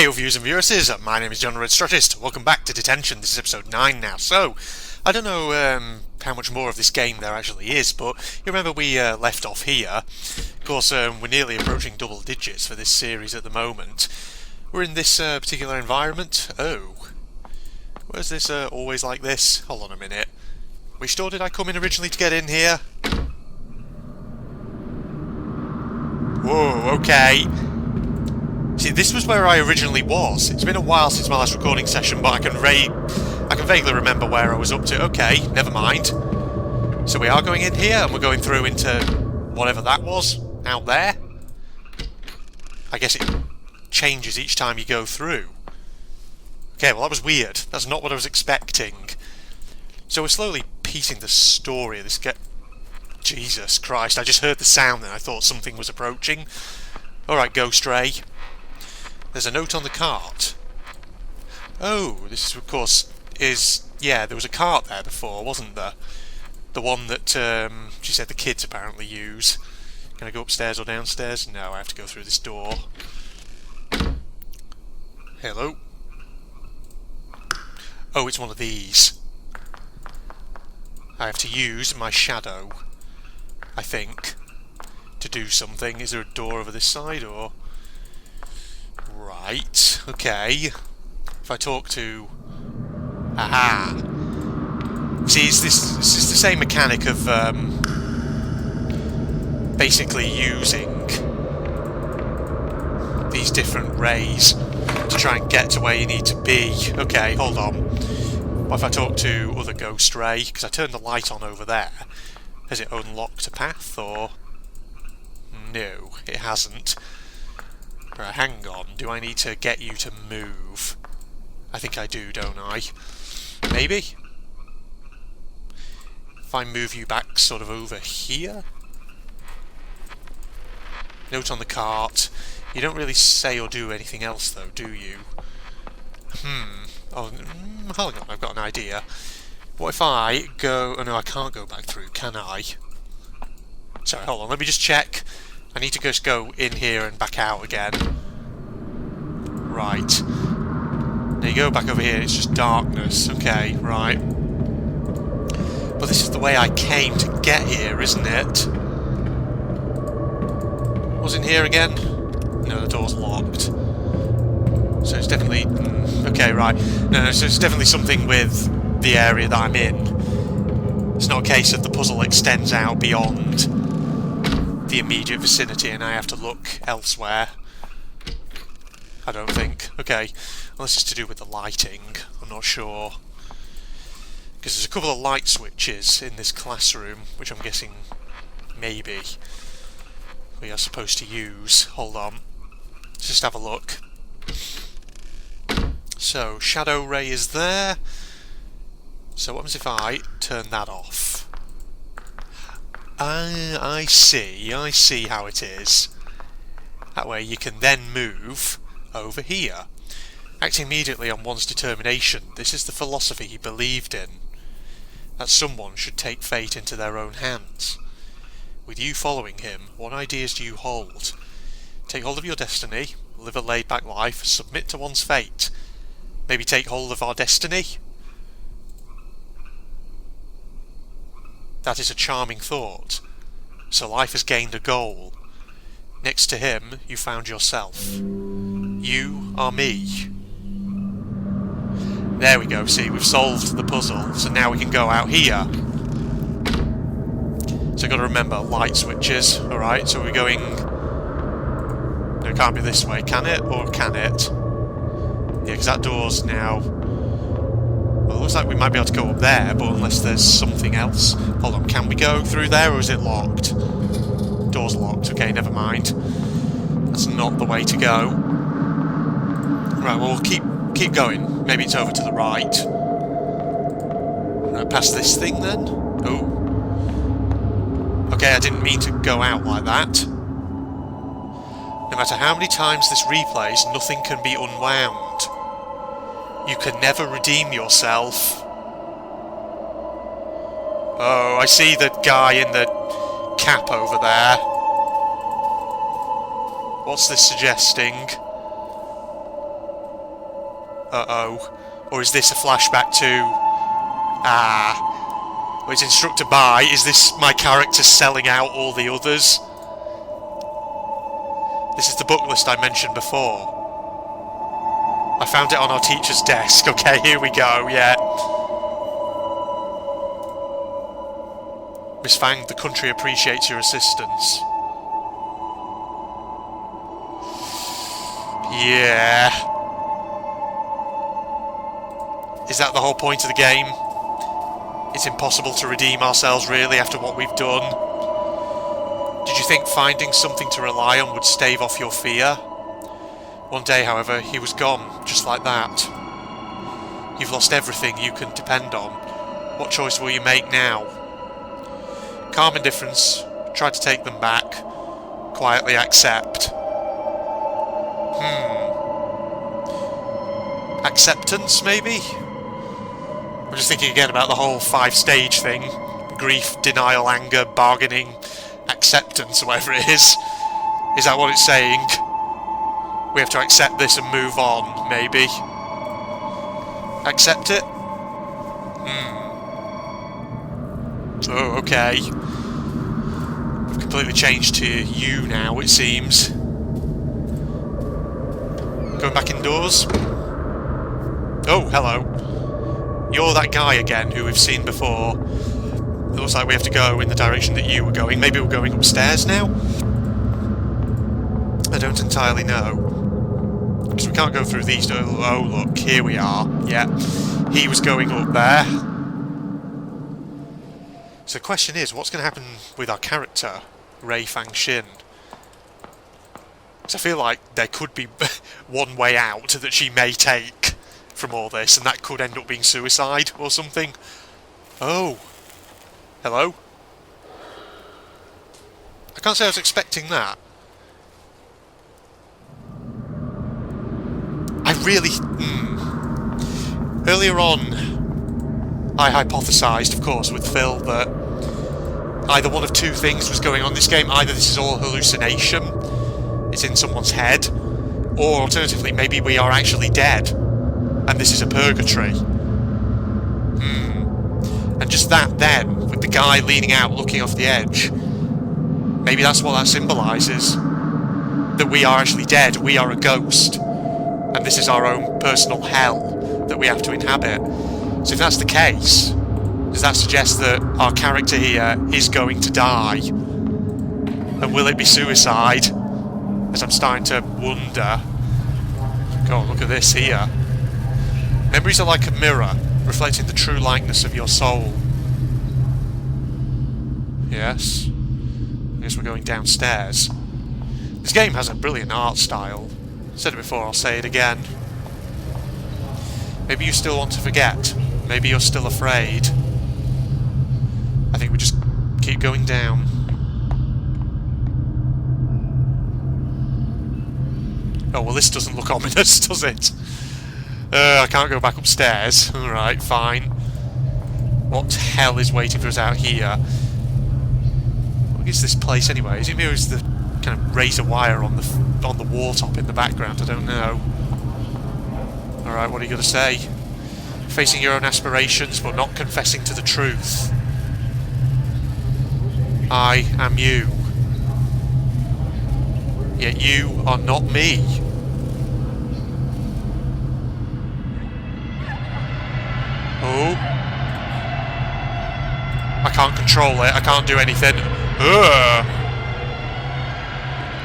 Hey viewers and viewers, my name is John Red Strategist. Welcome back to Detention. This is episode 9 now. So, I don't know how much more of this game there actually is, but you remember we left off here. Of course, we're nearly approaching double digits for this series at the moment. We're in this particular environment. Oh. Where's this always like this? Hold on a minute. Which door did I come in originally to get in here? Whoa, okay. See, this was where I originally was. It's been a while since my last recording session, but I can vaguely remember where I was up to. Okay, never mind. So we are going in here, and we're going through into whatever that was out there. I guess it changes each time you go through. Okay, well that was weird. That's not what I was expecting. So we're slowly piecing the story of this Jesus Christ, I just heard the sound and I thought something was approaching. Alright, go stray. There's a note on the cart. Oh, this of course is... Yeah, there was a cart there before, wasn't there? The one that she said the kids apparently use. Can I go upstairs or downstairs? No, I have to go through this door. Hello? Oh, it's one of these. I have to use my shadow, I think, to do something. Is there a door over this side, or... Right, okay. If I talk to... Aha! See, this is the same mechanic of basically using these different rays to try and get to where you need to be. Okay, hold on. What if I talk to other ghost ray? Because I turned the light on over there. Has it unlocked a path, or... No, it hasn't. Right, hang on. Do I need to get you to move? I think I do, don't I? Maybe? If I move you back sort of over here? Note on the cart. You don't really say or do anything else, though, do you? Oh, hold on, I've got an idea. What if I go... Oh no, I can't go back through, can I? Sorry, hold on, let me just check. I need to just go in here and back out again. Right. There you go, back over here, it's just darkness. Okay, right. But this is the way I came to get here, isn't it? Was in here again? No, the door's locked. So it's definitely... okay, right. No, so it's definitely something with the area that I'm in. It's not a case of the puzzle extends out beyond the immediate vicinity and I have to look elsewhere. I don't think. Okay, unless it's to do with the lighting. I'm not sure. Because there's a couple of light switches in this classroom, which I'm guessing maybe we are supposed to use. Hold on. Let's just have a look. So, shadow ray is there. So what happens if I turn that off? I see how it is. That way you can then move over here. Acting immediately on one's determination. This is the philosophy he believed in. That someone should take fate into their own hands. With you following him, what ideas do you hold? Take hold of your destiny, live a laid-back life, submit to one's fate. Maybe take hold of our destiny? That is a charming thought. So life has gained a goal. Next to him, you found yourself. You are me. There we go, see, we've solved the puzzle, so now we can go out here. So I've got to remember, light switches. Alright, so we're going... No, it can't be this way, can it? Or can it? Yeah, because that door's now... Well, it looks like we might be able to go up there, but unless there's something else. Hold on, can we go through there, or is it locked? Door's locked, okay, never mind. That's not the way to go. Right, well, we'll keep going. Maybe it's over to the right. Right, past this thing, then? Oh. Okay, I didn't mean to go out like that. No matter how many times this replays, nothing can be unwound. You can never redeem yourself. Oh, I see the guy in the cap over there. What's this suggesting? Uh-oh. Or is this a flashback to... Well, it's instructed by... Is this my character selling out all the others? This is the book list I mentioned before. I found it on our teacher's desk. Okay, here we go, yeah. Miss Fang, the country appreciates your assistance. Yeah. Is that the whole point of the game? It's impossible to redeem ourselves, really, after what we've done. Did you think finding something to rely on would stave off your fear? One day, however, he was gone, just like that. You've lost everything you can depend on. What choice will you make now? Calm indifference. Try to take them back. Quietly accept. Acceptance, maybe? I'm just thinking again about the whole 5-stage thing. Grief, denial, anger, bargaining, acceptance, or whatever it is. Is that what it's saying? We have to accept this and move on, maybe. Accept it? Oh, okay. We've completely changed to you now, it seems. Going back indoors? Oh, hello. You're that guy again who we've seen before. It looks like we have to go in the direction that you were going. Maybe we're going upstairs now? I don't entirely know. Because we can't go through these doors. Oh, look, here we are. Yeah, he was going up there. So the question is, what's going to happen with our character, Ray Fangxin? Because I feel like there could be one way out that she may take from all this, and that could end up being suicide or something. Oh. Hello? I can't say I was expecting that. I really... Earlier on, I hypothesised, of course, with Phil, that either one of two things was going on in this game. Either this is all hallucination, it's in someone's head, or alternatively, maybe we are actually dead, and this is a purgatory. And just that then, with the guy leaning out looking off the edge, maybe that's what that symbolises. That we are actually dead, we are a ghost, and this is our own personal hell that we have to inhabit. So if that's the case, does that suggest that our character here is going to die? And will it be suicide? As I'm starting to wonder. God, look at this here. Memories are like a mirror, reflecting the true likeness of your soul. Yes. I guess we're going downstairs. This game has a brilliant art style. I said it before, I'll say it again. Maybe you still want to forget. Maybe you're still afraid. I think we just keep going down. Oh, well, this doesn't look ominous, does it? I can't go back upstairs. Alright, fine. What hell is waiting for us out here? What is this place anyway? Is it maybe it's the kind of razor wire on the wall top in the background? I don't know. Alright, what are you going to say? Facing your own aspirations, but not confessing to the truth. I am you. Yet you are not me. Oh. I can't control it. I can't do anything. Ugh.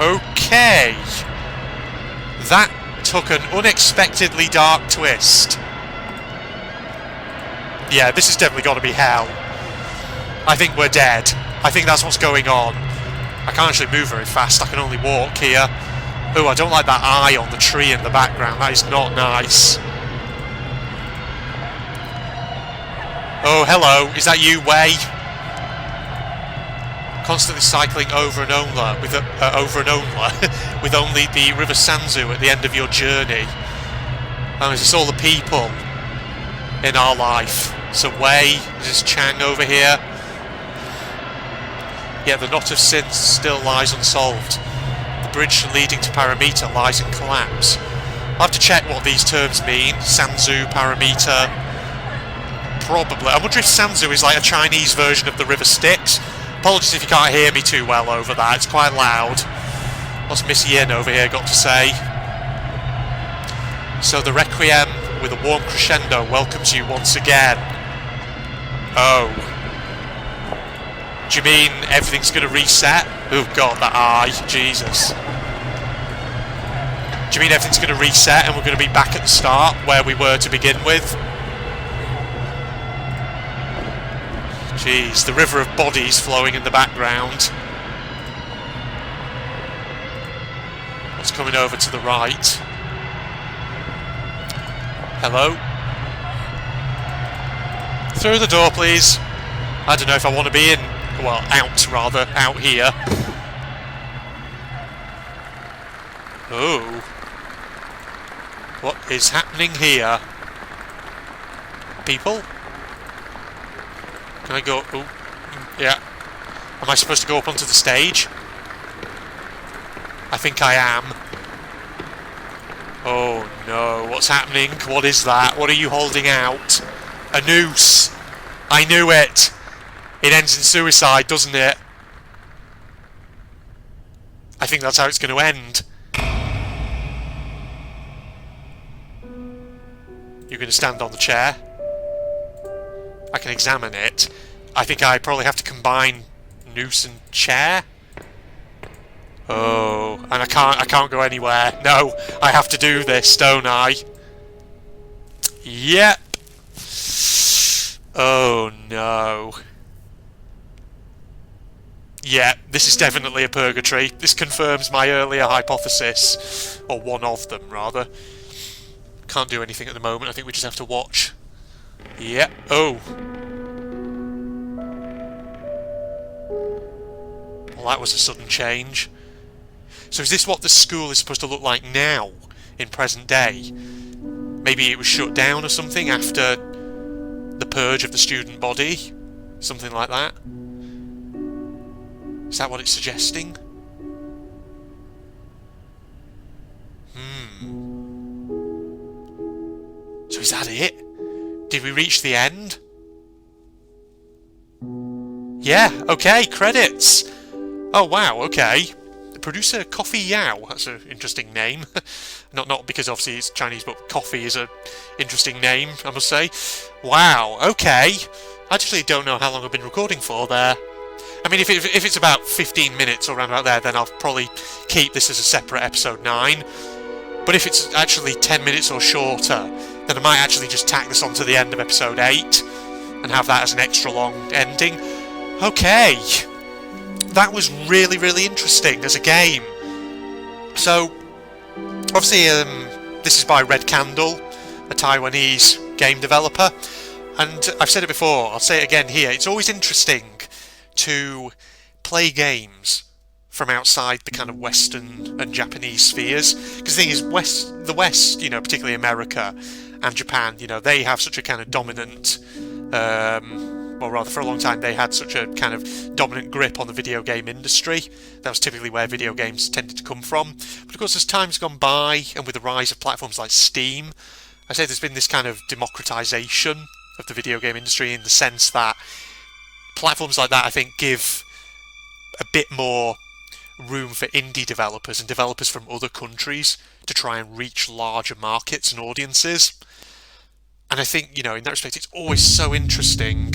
Okay. That took an unexpectedly dark twist. Yeah, this has definitely got to be hell. I think we're dead. I think that's what's going on. I can't actually move very fast. I can only walk here. Oh, I don't like that eye on the tree in the background. That is not nice. Oh, hello. Is that you, Wei? Constantly cycling over and over with only the River Sanzu at the end of your journey. And is this all the people in our life? So Wei, is this Chang over here? Yet the knot of sins still lies unsolved. The bridge leading to Paramita lies in collapse. I'll have to check what these terms mean. Sanzu, parameter. Probably. I wonder if Sanzu is like a Chinese version of the River Styx. Apologies if you can't hear me too well over that. It's quite loud. What's Miss Yin over here got to say? So the Requiem with a warm crescendo welcomes you once again. Oh. Do you mean everything's going to reset? Oh god, that eye. Jesus. Do you mean everything's going to reset and we're going to be back at the start where we were to begin with? Jeez, the river of bodies flowing in the background. What's coming over to the right? Hello? Through the door, please. I don't know if I want to be in. Well, out, rather. Out here. Oh. What is happening here? People? Can I go... Oh, yeah. Am I supposed to go up onto the stage? I think I am. Oh no, what's happening? What is that? What are you holding out? A noose! I knew it! It ends in suicide, doesn't it? I think that's how it's going to end. You're going to stand on the chair. I can examine it. I think I probably have to combine noose and chair. Oh, and I can't go anywhere. No, I have to do this, don't I? Yep. Oh no. Yeah, this is definitely a purgatory. This confirms my earlier hypothesis. Or one of them, rather. Can't do anything at the moment. I think we just have to watch. Yeah. Oh. Well, that was a sudden change. So is this what the school is supposed to look like now, in present day? Maybe it was shut down or something after the purge of the student body? Something like that? Is that what it's suggesting? So is that it? Did we reach the end? Yeah, okay, credits! Oh wow, okay. The producer, Coffee Yao. That's an interesting name. Not because obviously it's Chinese, but coffee is an interesting name, I must say. Wow, okay. I actually don't know how long I've been recording for there. I mean, if it's about 15 minutes or around about there, then I'll probably keep this as a separate episode 9. But if it's actually 10 minutes or shorter, then I might actually just tack this onto the end of episode 8 and have that as an extra long ending. Okay. That was really, really interesting as a game. So, obviously, this is by Red Candle, a Taiwanese game developer. And I've said it before, I'll say it again here. It's always interesting to play games from outside the kind of Western and Japanese spheres. Because the thing is, the West, you know, particularly America and Japan, you know, they have such a kind of dominant, or rather for a long time they had such a kind of dominant grip on the video game industry. That was typically where video games tended to come from. But of course, as time's gone by, and with the rise of platforms like Steam, I say there's been this kind of democratization of the video game industry, in the sense that platforms like that, I think, give a bit more room for indie developers and developers from other countries to try and reach larger markets and audiences. And I think, you know, in that respect, it's always so interesting.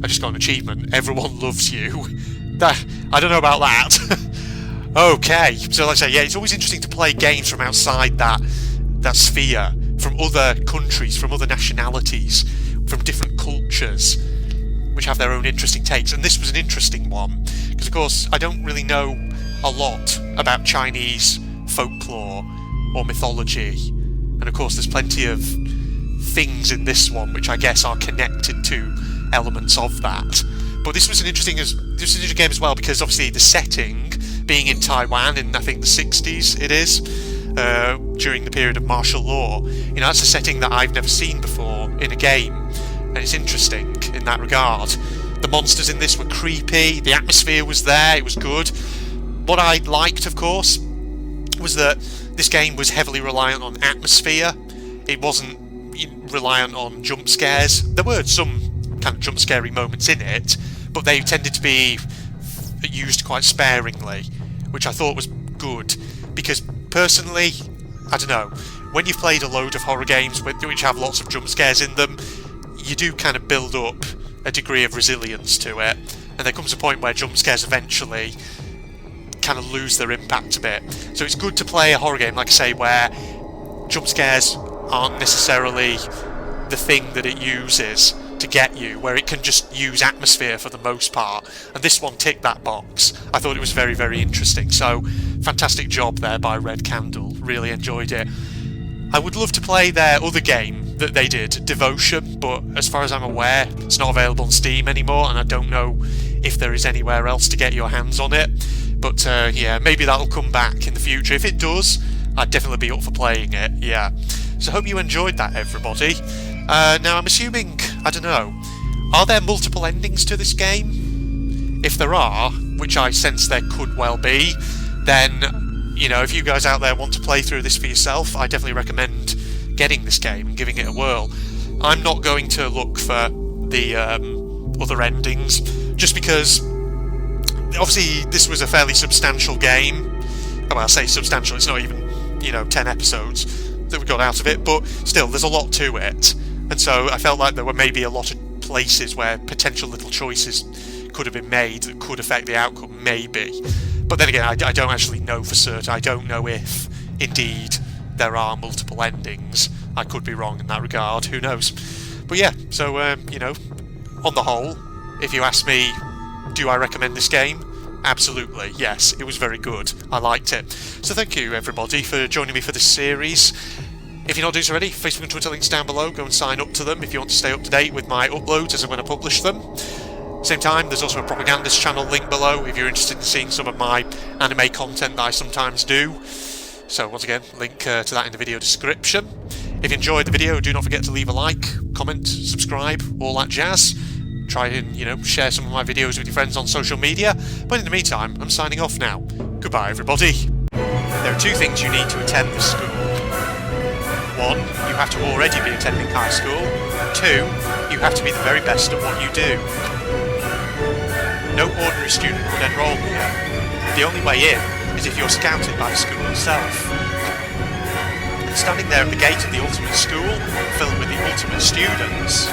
I just got an achievement. Everyone loves you. I don't know about that. Okay, so like I say, yeah, it's always interesting to play games from outside that sphere, from other countries, from other nationalities, from different cultures, which have their own interesting takes. And this was an interesting one, because of course I don't really know a lot about Chinese folklore or mythology, and of course there's plenty of things in this one which I guess are connected to elements of that. But this was an interesting game as well, because obviously the setting being in Taiwan in, I think, the 60s it is, during the period of martial law, you know, that's a setting that I've never seen before in a game, and it's interesting in that regard. The monsters in this were creepy, the atmosphere was there, it was good. What I liked, of course, was that this game was heavily reliant on atmosphere. It wasn't reliant on jump scares. There were some kind of jump scary moments in it, but they tended to be used quite sparingly, which I thought was good, because personally, I don't know, when you've played a load of horror games which have lots of jump scares in them, you do kind of build up a degree of resilience to it, and there comes a point where jump scares eventually kind of lose their impact a bit. So it's good to play a horror game, like I say, where jump scares aren't necessarily the thing that it uses to get you, where it can just use atmosphere for the most part, and this one ticked that box. I thought it was very, very interesting, so fantastic job there by Red Candle, really enjoyed it. I would love to play their other game that they did, Devotion, but as far as I'm aware it's not available on Steam anymore, and I don't know if there is anywhere else to get your hands on it, but yeah, maybe that'll come back in the future. If it does, I'd definitely be up for playing it, yeah. So hope you enjoyed that, everybody. Now I'm assuming, I don't know, are there multiple endings to this game? If there are, which I sense there could well be, then, you know, if you guys out there want to play through this for yourself, I definitely recommend getting this game and giving it a whirl. I'm not going to look for the other endings, just because obviously this was a fairly substantial game. Well, I say substantial, it's not even, you know, 10 episodes that we got out of it, but still, there's a lot to it, and so I felt like there were maybe a lot of places where potential little choices could have been made that could affect the outcome, maybe. But then again, I don't actually know for certain. I don't know if, indeed, there are multiple endings. I could be wrong in that regard, who knows. But yeah, so, you know, on the whole, if you ask me, do I recommend this game? Absolutely, yes, it was very good. I liked it. So thank you, everybody, for joining me for this series. If you're not doing so already, Facebook and Twitter links down below. Go and sign up to them if you want to stay up to date with my uploads as and when I publish them. Same time, there's also a propagandist channel link below if you're interested in seeing some of my anime content that I sometimes do. So once again, link to that in the video description. If you enjoyed the video, do not forget to leave a like, comment, subscribe, all that jazz. Try and, you know, share some of my videos with your friends on social media. But in the meantime, I'm signing off now. Goodbye, everybody. There are two things you need to attend this school. One, you have to already be attending high school. Two, you have to be the very best at what you do. No ordinary student could enroll here. The only way in is if you're scouted by the school itself. And standing there at the gate of the ultimate school, filled with the ultimate students.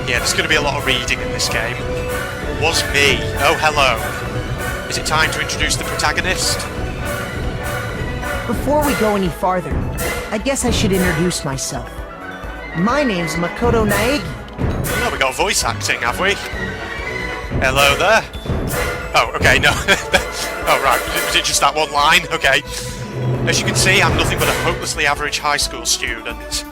Yeah, there's going to be a lot of reading in this game. Was me. Oh, hello. Is it time to introduce the protagonist? Before we go any farther, I guess I should introduce myself. My name's Makoto Naegi. Oh, we got voice acting, have we? Hello there. Oh, okay, no. Oh, right, was it just that one line? Okay. As you can see, I'm nothing but a hopelessly average high school student.